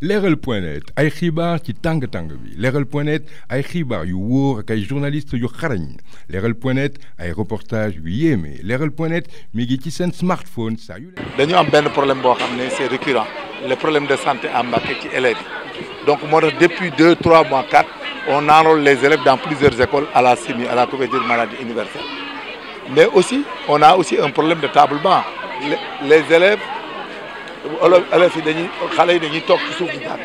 Leral.net ay xibaar ci tàng-tàng bi Leral.net ay xibaar yu wóor ak ay journaliste yu xarañ Leral.net ay reportage yu yéeme Leral.net mi ngi ci seen smartphone saa yu dañu am benn problème boo xam ne c'est récurrent le problème de santé à Mbacké ci élèves yi donc moo tax depuis 2, 3 mois 4 on enrôle les élèves dans plusieurs écoles à la CMU à la couverture maladie universelle mais aussi on a aussi un problème de table-banc les élèves yi dañuy xale yi dañuy toog ci suuf di jàng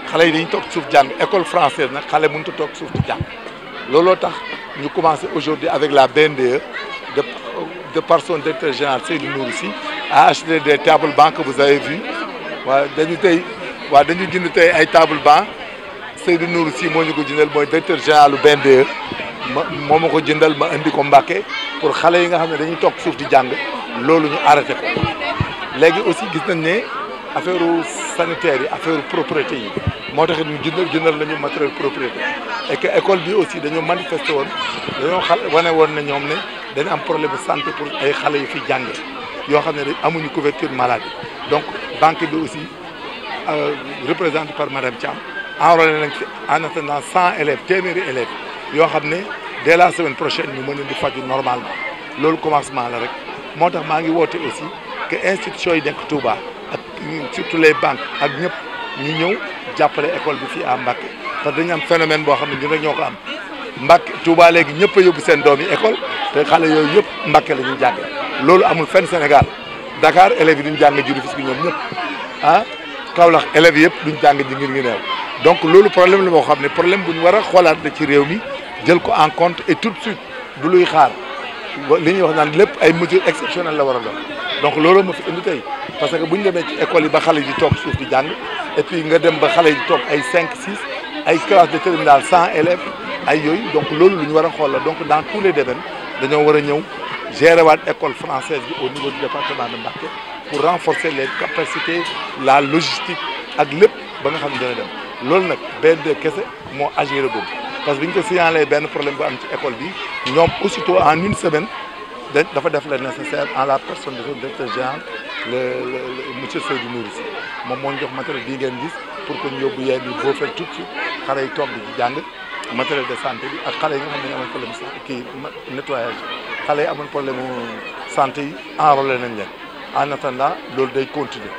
xale yi dañuy toog ci suuf jàng école française nag xale mënut a toog ci suuf di jàng looloo tax ñu commencé aujourd'hui avec la BNDE de par son directeur général Seydou Nourou Sy à acheter des tables bancs que vous avez vu waaw dañu jënd tey ay table banc Seydou Nourou Sy moo ñu ko jëndal mooy directeur général lu BNDE moo ma ko jëndal ma indi ko Mbacké pour xale yi nga xam ne dañuy toog suuf di jàng loolu ñu arrêté ko léegi aussi gis nañ ne affaire sanitaire yi affaire propreté yi moo tax ñu jëndal lañu matériel propreté et que école bi aussi dañoo manifesté woon dañoo wane woon ne ñoom ne dañu am problème de santé pour ay xale yu fi jànge yoo xam ne amuñu couverture maladie donc banque bi aussi représenté par madame Thiam enrôlé nañ fi en attendant 100 élèves téeméeri élèves yoo xam ne dès la semaine prochaine ñu mën leen di faju normalement loolu commencement la rek moo tax maa ngi woote aussi que institution yi nekk Touba ak surtout les banques ak ñëpp ñu ñëw jàppale école bi fii à Mbacké parce que dañu am phénomène boo xam ne ñun rek ñoo ko am Mbacké Touba léegi ñëpp a yóbbu seen doom yi école te xale yooyu yëpp Mbacké la ñuy jàng loolu amul fenn Sénégal Dakar élèves yi duñ jàng ji Rufisque ñoom ñëpp ah Kaolack élèves yëpp duñ jàng ji ngir ngi neew donc loolu problème la boo xam ne problème bu ñu war a xoolaat la ci réew mi jël ko en compte et tout de suite du luy xaar li ñuy wax naan lépp ay mesures exceptionnelles la war a doon donc loolu ma fi indi tey parce que bu ñu demee ci école yi ba xale yi di toog suuf di jàng et puis nga dem ba xale yi di toog ay 5, 6 ay classe de terminale 100 élèves ay yooyu donc loolu lu ñu war a xool la donc dans tous les domaines dañoo war a ñëw gérer waat école française bi au niveau du département de Mbacké pour renforcer les capacités la logistique ak lépp ba nga xam ne dana dem loolu nag BND kese moo agir boobu parce que bi ñu ko signalé benn problème bu am ci école bi ñoom aussitôt en une semaine dafa def le nécessaire en la personne de son directeur général le monsieur Seydou Nourou Sy moom moo ñu jox matériel bii ngeen gis pour que ñu yóbbu yéen ñi boo fekk tout de suite xale yi toog di ci jàng matériel de santé bi ak xale yi nga xam ne ñu amoon problème kii nettoyage xale yi amoon problème santé yi enrôlé nañ leen en attendant loolu day continuer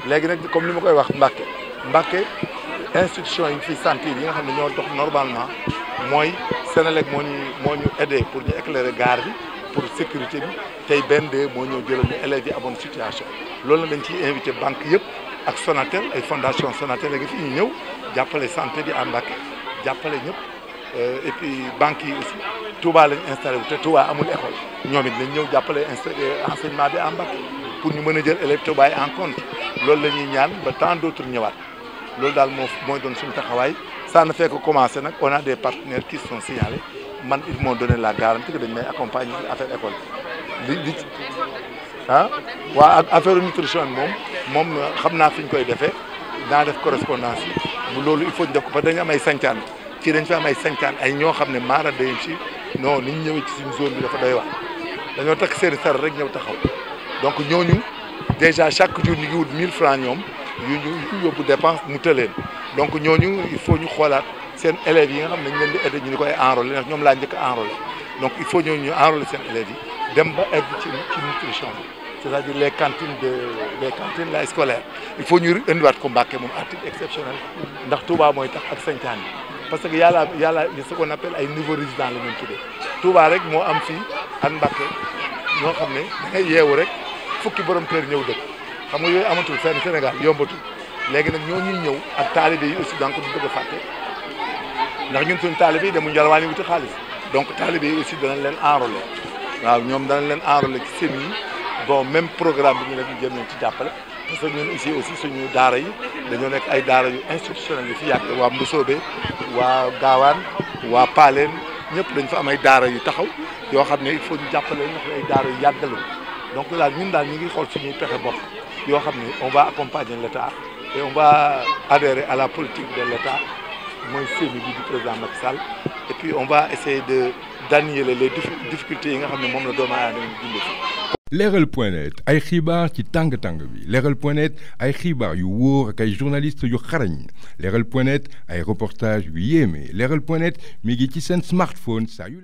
léegi nag comme ni ma koy wax Mbacké institution yi fii santé yi nga xam ne ñoo dox normalement mooy Sénélec moo ñu aidé pour ñu éclairer gare bi pour sécurité bi tey BND moo ñëw jëlal ñu élèves yi amoon situation loolu nag dañ ciy invité banque yëpp ak Sonatel ay fondation Sonatel la nga fi ñu ñëw jàppale santé bi à Mbacké jàppale ñëpp et puis banques yi aussi Touba lañ installé wu te Touba amul école ñoom it nañ ñëw jàppale enseignement bi à Mbacké pour ñu mën a jël élèves Touba yi en compte loolu la ñuy ñaan ba tant d'autres ñëwaat loolu daal mooy doon suñu taxawaay ça ne fait que commencer nag on a des partenaires qui sont signalés man ils m'ont donné la garantie que dañ may accompagner ci affaire école li waa ak affaire nutrition moom xam naa fi ñu koy defee daa def correspondance yi bu loolu il faut ñu def ko parce que dañu am ay sañcaan fii dañ fi am ay sañcaan ay ñoo xam ne maara dayem ci non ni ñu ñëwee ci suñu zone bi dafa doy wax dañoo takk seeni sar rek ñëw taxaw donc ñooñu déjà chaque jour ñu ngi wut 1000 francs ñoom yu ñu yóbbu dépense mu tëleen donc ñooñu il faut ñu xoolaat seen élèves yi nga xam ne ñu leen di aider ñu ni koy enrôler ndax ñoom laa njëkk a enrôler donc il faut ñooñu ñu enrôler seen élèves yi dem ba egg ci nutrition bi c'est-à-dire les cantines la scolaire il faut ñu indiwaat ko Mbacké moom à titre exceptionnel ndax Touba mooy tax ak sañcaan yi parce que yàlla ce qu'on appelle ay nouveaux résidents la ñu tuddee Touba rek moo am fii ak Mbacké ñoo xam ne da ngay yeewu rek fukki borom kër ñëw dëkk xam nga yooyu amatul fenn Sénégal yombatul léegi nag ñoo ñuy ñëw ak taalibe yi aussi donc du bëgg a fàtte ndax ñun suñu taalibe yi demuñu yàlla waa ni wuti xaalis donc taalibe yi aussi danañ leen enrôler waaw ñoom danañ leen enrôler ci semi yi bon même programme bi ñu def ñu jëm leen ci jàppale parce que ñun ici aussi suñu daara yi dañoo nekk ay daara yu institutionnels yi fi yàgg waa Mbusoobe waa Gaawaan waa Paaleen ñëpp dañ fa am ay daara yu taxaw yoo xam ne il faut ñu jàppale ndax ay daara yu yàggalu donc daal ñun daal ñu ngi xool suñuy pexe bopp yoo xam ne on va accompagner l'État et on va adhérer à la politique de l'État mooy sémi bi du président Macky Sall et puis on va essayer d'annihiler les difficultés yi nga xam ne moom la doomu aadama dund fi Leral.net ay xibaar ci tàng-tàng bi Leral.net ay xibaar yu wóor ak ay journaliste yu xarañ Leral.net ay reportage yu yéeme Leral.net mi ngi ci seen smartphone saa yu